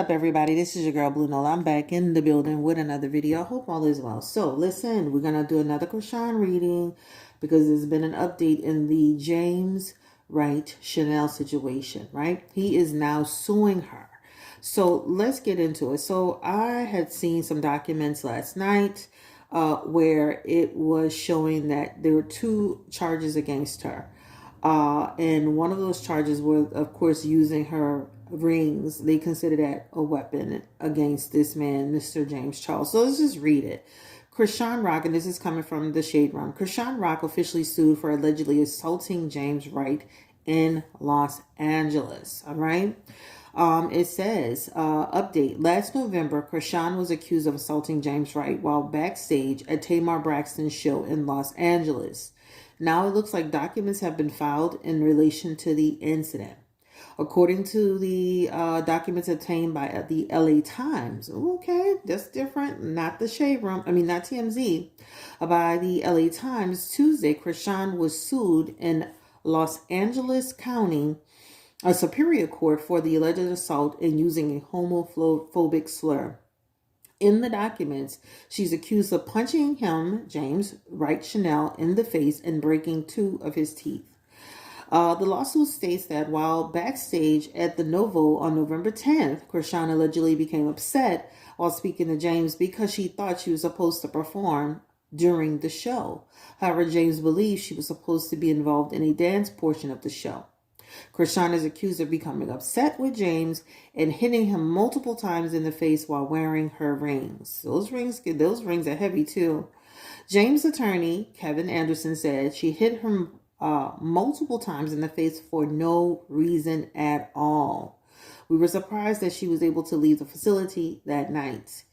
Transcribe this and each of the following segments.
up, everybody? This is your girl Blue Nola. I'm back in the building with another video. I hope all is well. So listen, we're gonna do another Chrisean reading because there's been an update in the James Wright Chanel situation, right? He is now suing her. So let's get into it. So I had seen some documents last night where it was showing that there were two charges against her. And one of those charges were, of course, using her rings. They consider that a weapon against this man, Mr. James Charles. So let's just read it. Chrisean Rock, and this is coming from the Shade Room. Chrisean Rock officially sued for allegedly assaulting James Wright in Los Angeles. All right. It says, update. Last November, Chrisean was accused of assaulting James Wright while backstage at Tamar Braxton's show in Los Angeles. Now it looks like documents have been filed in relation to the incident. According to the documents obtained by the LA Times, okay, that's different, not the Shade Room, not TMZ, by the LA Times, Tuesday, Chrisean was sued in Los Angeles County, a Superior Court, for the alleged assault and using a homophobic slur. In the documents, she's accused of punching him, James Wright Chanel, in the face and breaking two of his teeth. The lawsuit states that while backstage at the Novo on November 10th, Chrisean allegedly became upset while speaking to James because she thought she was supposed to perform during the show. However, James believes she was supposed to be involved in a dance portion of the show. Chrisean is accused of becoming upset with James and hitting him multiple times in the face while wearing her rings. Those rings are heavy too. James' attorney, Kevin Anderson, said she hit him multiple times in the face for no reason at all. We were surprised that she was able to leave the facility that night.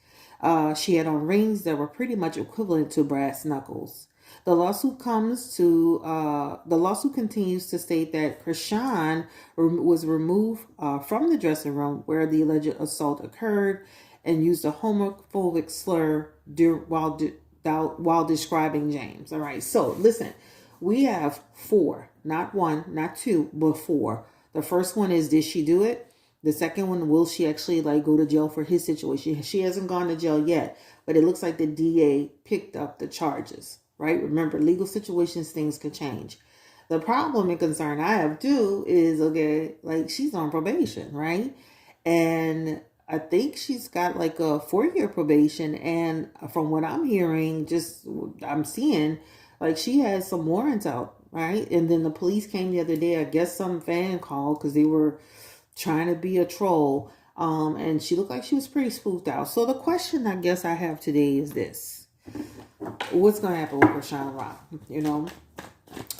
She had on rings that were pretty much equivalent to brass knuckles. The lawsuit continues to state that Chrisean was removed from the dressing room where the alleged assault occurred and used a homophobic slur while describing James. All right, so listen, we have four, not one, not two, but four. The first one is, did she do it? The second one, will she actually go to jail for his situation? She hasn't gone to jail yet, but it looks like the DA picked up the charges. Right? Remember, legal situations, things could change. The problem and concern I have too is, okay, she's on probation, right? And I think she's got a 4-year probation. And from what I'm hearing, I'm seeing, she has some warrants out, right? And then the police came the other day. I guess some fan called because they were trying to be a troll. And she looked like she was pretty spooked out. So the question I guess I have today is this. What's going to happen with Chrisean Rock?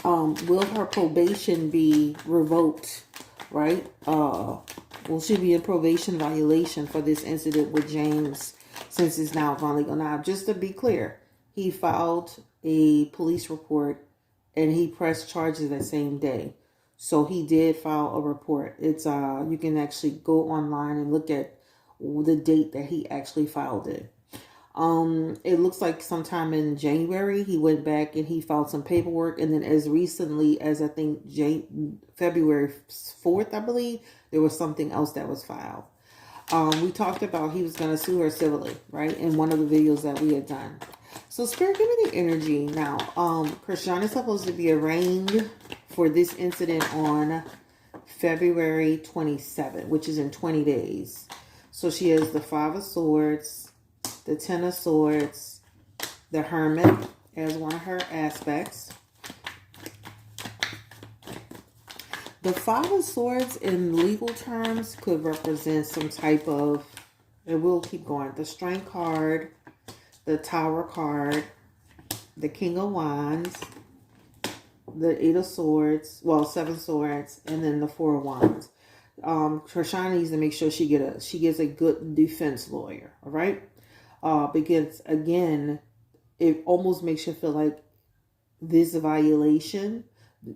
Will her probation be revoked, right? Will she be in probation violation for this incident with James since it's now finally gone out? Just to be clear, he filed a police report and he pressed charges that same day. So he did file a report. It's you can actually go online and look at the date that he actually filed it. It looks like sometime in January he went back and he filed some paperwork, and then as recently as I think February 4th, I believe, there was something else that was filed. We talked about he was going to sue her civilly, right, in one of the videos that we had done. So Spirit, give me the energy now. Chrisean is supposed to be arraigned for this incident on February 27th, which is in 20 days. So she has the 5 of Swords, the 10 of Swords, the Hermit as one of her aspects. The 5 of Swords in legal terms could represent some type of, and we'll keep going, the Strength card, the Tower card, the King of Wands, the 8 of Swords, 7 Swords, and then the 4 of Wands. Chrisean needs to make sure she gets a good defense lawyer, all right? Because again, it almost makes you feel like this violation,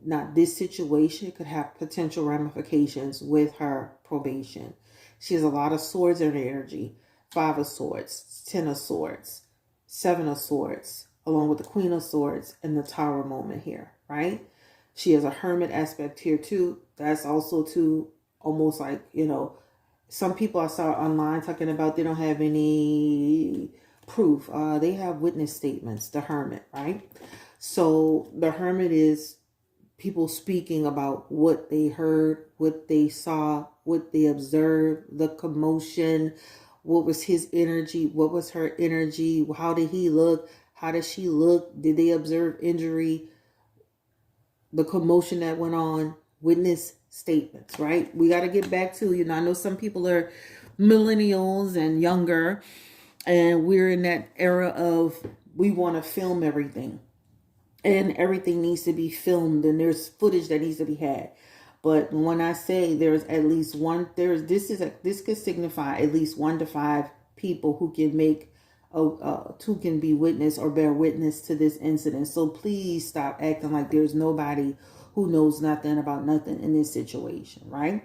not this situation, could have potential ramifications with her probation. She has a lot of swords in her energy. 5 of Swords, 10 of Swords, 7 of Swords, along with the Queen of Swords and the Tower moment here, right? She has a Hermit aspect here too. That's also too almost some people I saw online talking about they don't have any proof. They have witness statements, the hermit, right? So the hermit is people speaking about what they heard, what they saw, what they observed, the commotion, what was his energy, what was her energy, how did he look, how did she look, did they observe injury, the commotion that went on, witness statements, right? We got to get back to, I know some people are millennials and younger, and we're in that era of we want to film everything. And everything needs to be filmed, and there's footage that needs to be had. But when I say there's at least one, this could signify at least 1 to 5 people who can who can be witness or bear witness to this incident. So please stop acting like there's nobody who knows nothing about nothing in this situation, right?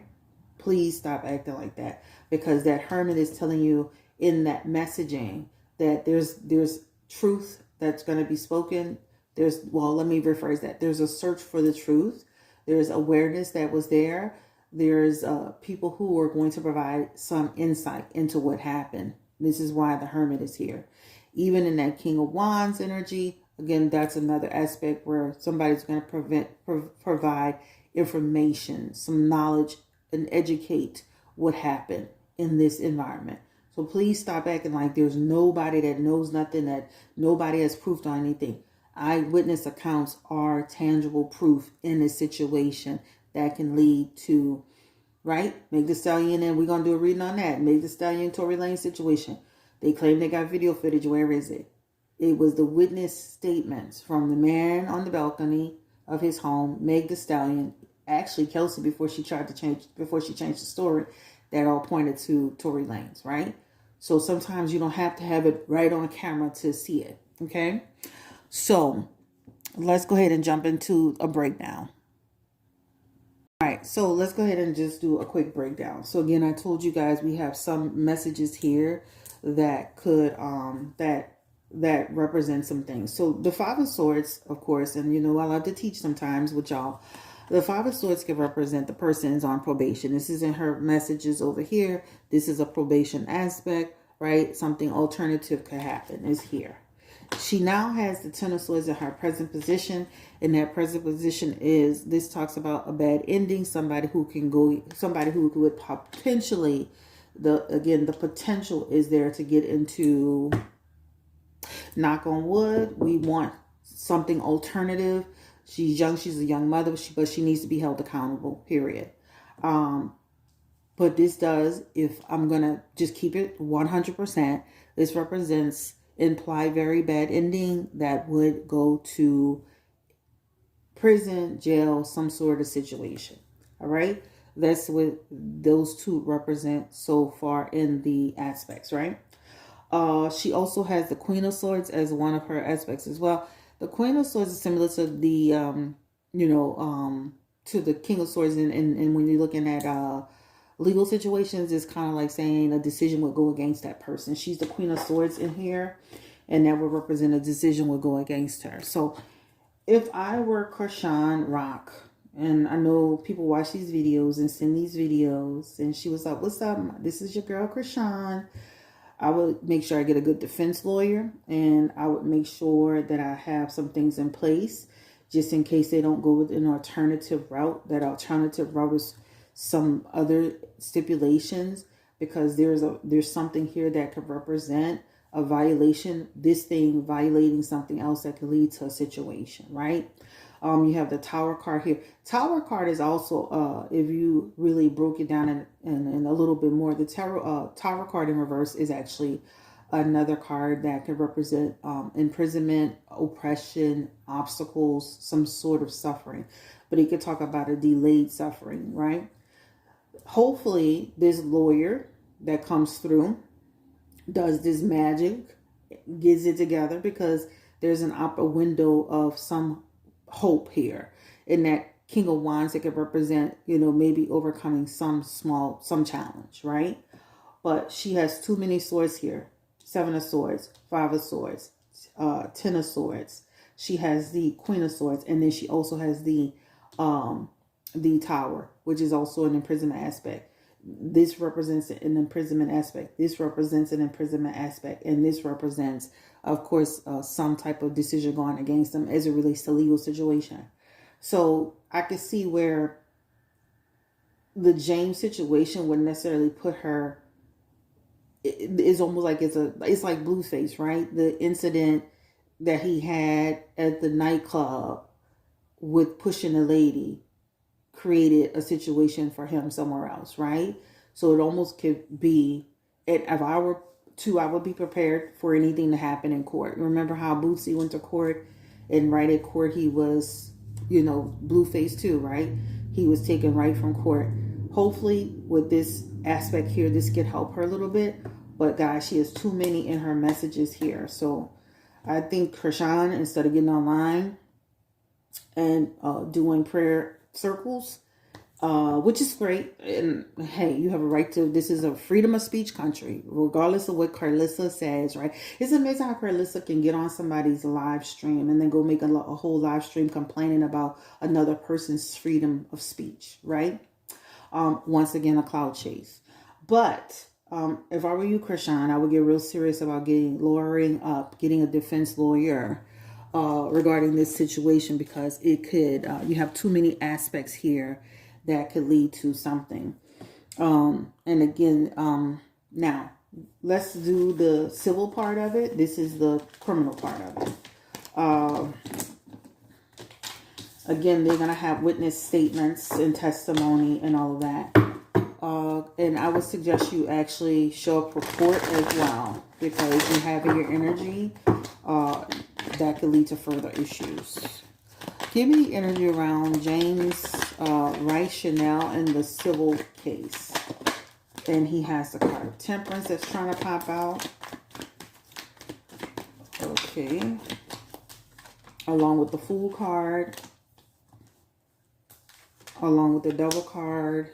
Please stop acting like that, because that hermit is telling you in that messaging that there's truth that's going to be spoken. Let me rephrase that. There's a search for the truth. There's awareness that was there. There's people who are going to provide some insight into what happened. This is why the hermit is here. Even in that King of Wands energy, again, that's another aspect where somebody's going to provide information, some knowledge, and educate what happened in this environment. So please stop acting like there's nobody that knows nothing, that nobody has proof on anything. Eyewitness accounts are tangible proof in this situation that can lead to, right? Meg Thee Stallion, and we're going to do a reading on that. Meg Thee Stallion, Tory Lanez situation. They claim they got video footage. Where is it? It was the witness statements from the man on the balcony of his home, Meg Thee Stallion, actually Kelsey, before she changed the story, that all pointed to Tory Lanez, right? So sometimes you don't have to have it right on camera to see it, okay? So let's go ahead and jump into a breakdown. All right, so let's go ahead and just do a quick breakdown. So again, I told you guys we have some messages here that could that represent some things. So the Five of Swords, of course, and I love to teach sometimes with y'all. The Five of Swords can represent the person's on probation. This isn't her messages over here. This is a probation aspect, right? Something alternative could happen is here. She now has the Ten of Swords in her present position. And that present position this talks about a bad ending. Somebody who would potentially, the potential is there to get into, knock on wood, we want something alternative. She's young. She's a young mother, but she needs to be held accountable, period. But this does, if I'm going to just keep it 100%, this represents imply very bad ending that would go to prison, jail, some sort of situation. All right. That's what those two represent so far in the aspects, right? She also has the Queen of Swords as one of her aspects as well. The Queen of Swords is similar to the, to the King of Swords. And when you're looking at, legal situations, is kind of like saying a decision would go against that person. She's the Queen of Swords in here, and that would represent a decision would go against her. So if I were Chrisean Rock, and I know people watch these videos and send these videos, and she was like, what's up? This is your girl Chrisean. I would make sure I get a good defense lawyer, and I would make sure that I have some things in place just in case they don't go with an alternative route. That alternative route is some other stipulations, because there's something here that could represent a violation, this thing violating something else that could lead to a situation, right? You have the Tower card here. Tower card is also, if you really broke it down in a little bit more, the Tower card in reverse is actually another card that could represent imprisonment, oppression, obstacles, some sort of suffering. But it could talk about a delayed suffering, right? Hopefully this lawyer that comes through does this magic, gets it together, because there's a window of some hope here. In that King of Wands, it could represent, maybe overcoming some challenge, right? But she has too many swords here. 7 of Swords, 5 of Swords, 10 of Swords. She has the Queen of Swords, and then she also has the Tower, which is also an imprisonment aspect. This represents an imprisonment aspect. This represents an imprisonment aspect. And this represents, of course, some type of decision going against them as it relates to legal situation. So I could see where the James situation would necessarily put her, it's almost like it's like Blueface, right? The incident that he had at the nightclub with pushing a lady created a situation for him somewhere else, right? So it almost could be, if I were to, I would be prepared for anything to happen in court. Remember how Bootsy went to court, and right at court he was, Blueface too, right? He was taken right from court. Hopefully with this aspect here, this could help her a little bit. But guys, she has too many in her messages here. So I think Chrisean, instead of getting online and doing prayer circles, which is great. And hey, you have a right to, this is a freedom of speech country, regardless of what Carlissa says, right? It's amazing how Carlissa can get on somebody's live stream and then go make a whole live stream complaining about another person's freedom of speech, right? Once again, a cloud chase. But if I were you, Chrisean, I would get real serious about getting a defense lawyer regarding this situation, because it could, you have too many aspects here that could lead to something. And again, now let's do the civil part of it. This is the criminal part of it. Again, they're going to have witness statements and testimony and all of that. And I would suggest you actually show up for court as well, because you have your energy that could lead to further issues. Give me the energy around James Wright Chanel in the civil case. And he has the card of Temperance that's trying to pop out. Okay. Along with the Fool card. Along with the Devil card.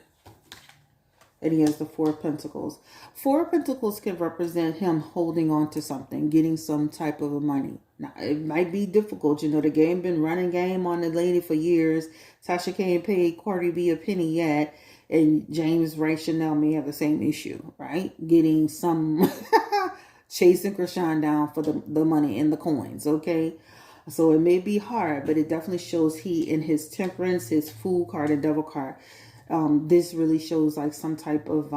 And he has the Four of Pentacles. Four of Pentacles can represent him holding on to something, getting some type of money. Now, it might be difficult. The game been running game on the lady for years. Tasha can't pay Cardi B a penny yet. And James Wright Chanel may have the same issue, right? Getting some, chasing Chrisean down for the money and the coins, okay? So it may be hard, but it definitely shows he, in his Temperance, his Fool card and Devil card, this really shows like some type of,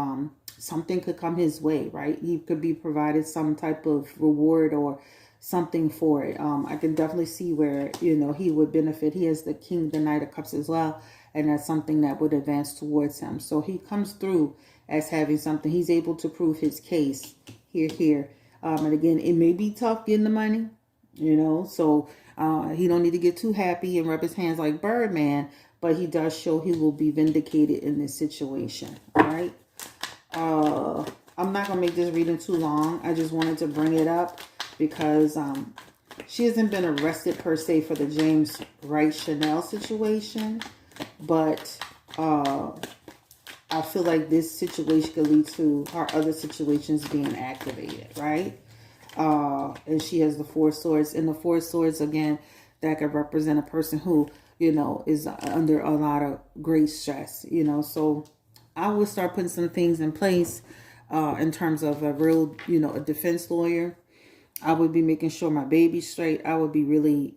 something could come his way, right? He could be provided some type of reward or something for it. I can definitely see where, he would benefit. He has the King, the Knight of Cups as well. And that's something that would advance towards him. So he comes through as having something. He's able to prove his case here. And again, it may be tough getting the money, so he don't need to get too happy and rub his hands like Birdman, but he does show he will be vindicated in this situation. All right. I'm not going to make this reading too long. I just wanted to bring it up because she hasn't been arrested per se for the James Wright Chanel situation, but I feel like this situation could lead to her other situations being activated, right? And she has the Four Swords. And the Four Swords, again, that could represent a person who, is under a lot of great stress, So I would start putting some things in place in terms of a real, a defense lawyer. I would be making sure my baby's straight. I would be really,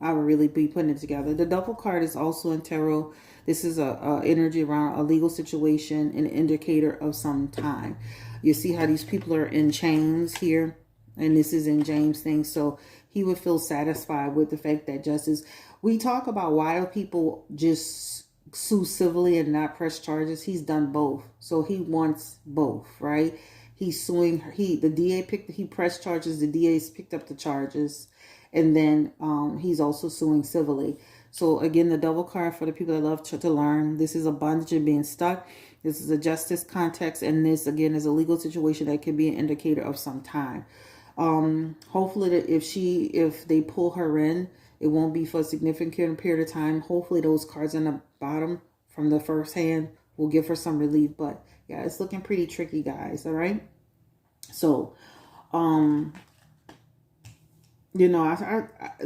I would really be putting it together. The Devil card is also in tarot. This is a energy around a legal situation, an indicator of some time. You see how these people are in chains here, and this is in James' thing. So he would feel satisfied with the fact that justice. We talk about why do people just sue civilly and not press charges. He's done both, so he wants both, right? He's suing her. The DA he pressed charges. The DA's picked up the charges, and then he's also suing civilly. So again, the Devil card for the people that love to learn. This is a bondage and being stuck. This is a justice context, and this again is a legal situation that can be an indicator of some time. Hopefully, that if they pull her in, it won't be for a significant period of time. Hopefully, those cards on the bottom from the first hand will give her some relief. But yeah, it's looking pretty tricky, guys. All right. So, a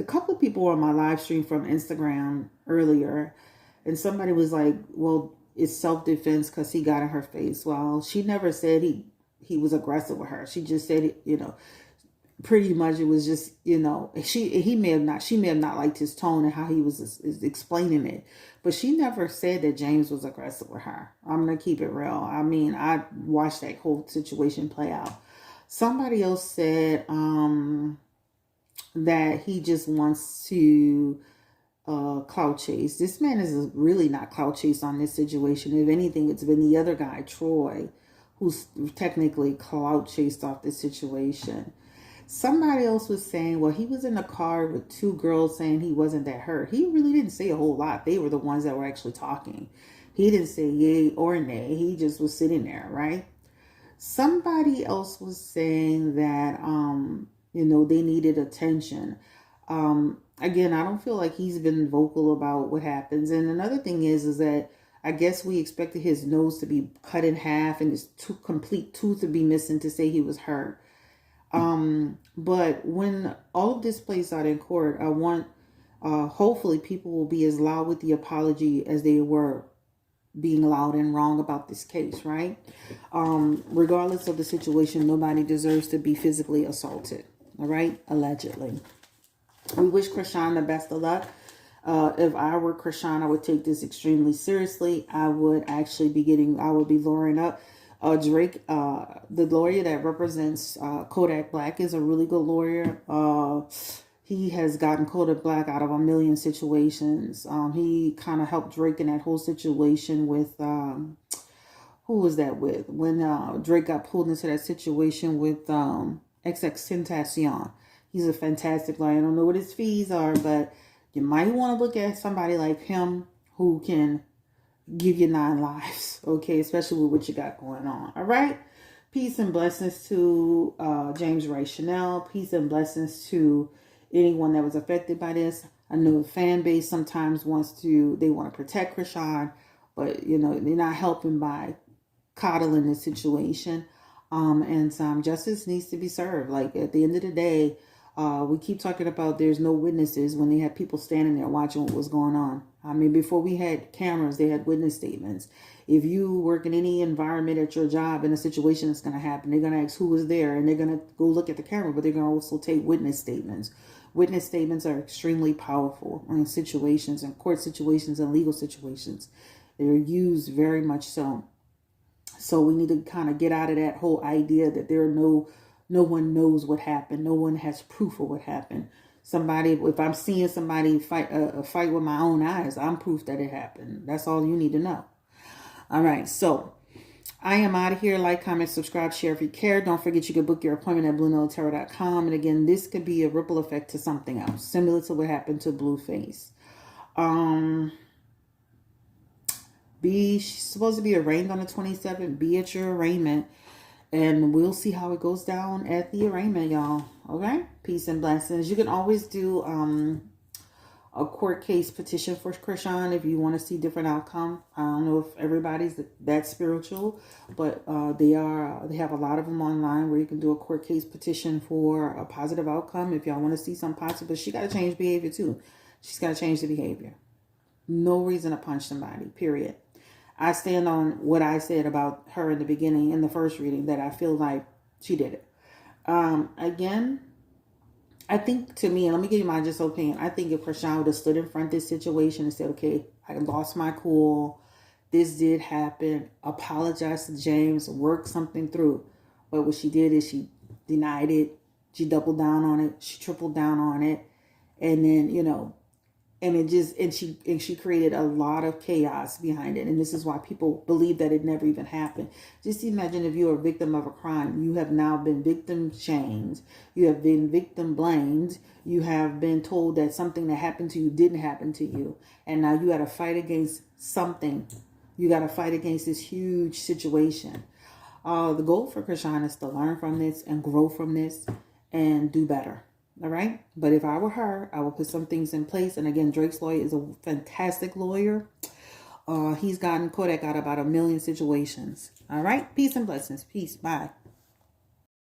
couple of people were on my live stream from Instagram earlier, and somebody was like, well, it's self-defense because he got in her face. Well, she never said he was aggressive with her. She just said, pretty much it was just, she may have not liked his tone and how he was is explaining it, but she never said that James was aggressive with her. I'm gonna keep it real. I mean, I watched that whole situation play out. Somebody else said that he just wants to clout chase. This man is really not clout chase on this situation. If anything, it's been the other guy, Troy, who's technically clout chased off this situation. Somebody else was saying, well, he was in the car with two girls saying he wasn't that hurt. He really didn't say a whole lot. They were the ones that were actually talking. He didn't say yay or nay. He just was sitting there, right? Somebody else was saying that, they needed attention. Again, I don't feel like he's been vocal about what happens. And another thing is that I guess we expected his nose to be cut in half and his complete tooth to be missing to say he was hurt. But when all of this plays out in court, I want, hopefully people will be as loud with the apology as they were being loud and wrong about this case, right? Regardless of the situation, nobody deserves to be physically assaulted, all right? Allegedly. We wish Chrisean the best of luck. If I were Chrisean, I would take this extremely seriously. I would be lawyering up. Drake, the lawyer that represents Kodak Black, is a really good lawyer. He has gotten Kodak Black out of a million situations. He kind of helped Drake in that whole situation with, who was that with? When Drake got pulled into that situation with XXXTentacion. He's a fantastic lawyer. I don't know what his fees are, but you might want to look at somebody like him who can give you 9 lives, okay? Especially with what you got going on, all right? Peace and blessings to James Wright Chanel. Peace and blessings to anyone that was affected by this. I know the fan base sometimes want to protect Chrisean, but, they're not helping by coddling the situation. And some justice needs to be served. Like, at the end of the day, we keep talking about there's no witnesses when they had people standing there watching what was going on. I mean, before we had cameras, they had witness statements. If you work in any environment at your job in a situation that's going to happen, they're going to ask who was there and they're going to go look at the camera, but they're going to also take witness statements. Witness statements are extremely powerful in situations, in court situations and legal situations. They're used very much so. So we need to kind of get out of that whole idea that no one knows what happened. No one has proof of what happened. If I'm seeing somebody fight with my own eyes, I'm proof that it happened. That's all you need to know. All right. So I am out of here. Like, comment, subscribe, share if you care. Don't forget you can book your appointment at BlueNolaTarot.com. And again, this could be a ripple effect to something else, similar to what happened to Blueface. She's supposed to be arraigned on the 27th. Be at your arraignment. And we'll see how it goes down at the arraignment, y'all. Okay? Peace and blessings. You can always do a court case petition for Chrisean if you want to see different outcome. I don't know if everybody's that spiritual, but they have a lot of them online where you can do a court case petition for a positive outcome if y'all want to see some positive. But she got to change behavior too. She's got to change the behavior. No reason to punch somebody, period. I stand on what I said about her in the beginning, in the first reading, that I feel like she did it. Again, I think, to me, and let me give you my just opinion, I think if Chrisean would have stood in front of this situation and said, okay, I lost my cool, this did happen, apologize to James, work something through. But what she did is she denied it, she doubled down on it, she tripled down on it, and then, and she created a lot of chaos behind it. And this is why people believe that it never even happened. Just imagine if you're a victim of a crime. You have now been victim shamed. You have been victim blamed. You have been told that something that happened to you didn't happen to you. And now you got to fight against something. You got to fight against this huge situation. The goal for Chrisean is to learn from this and grow from this and do better. All right. But if I were her, I would put some things in place. And again, Drake's lawyer is a fantastic lawyer. He's gotten Kodak out about 1 million situations. All right. Peace and blessings. Peace. Bye.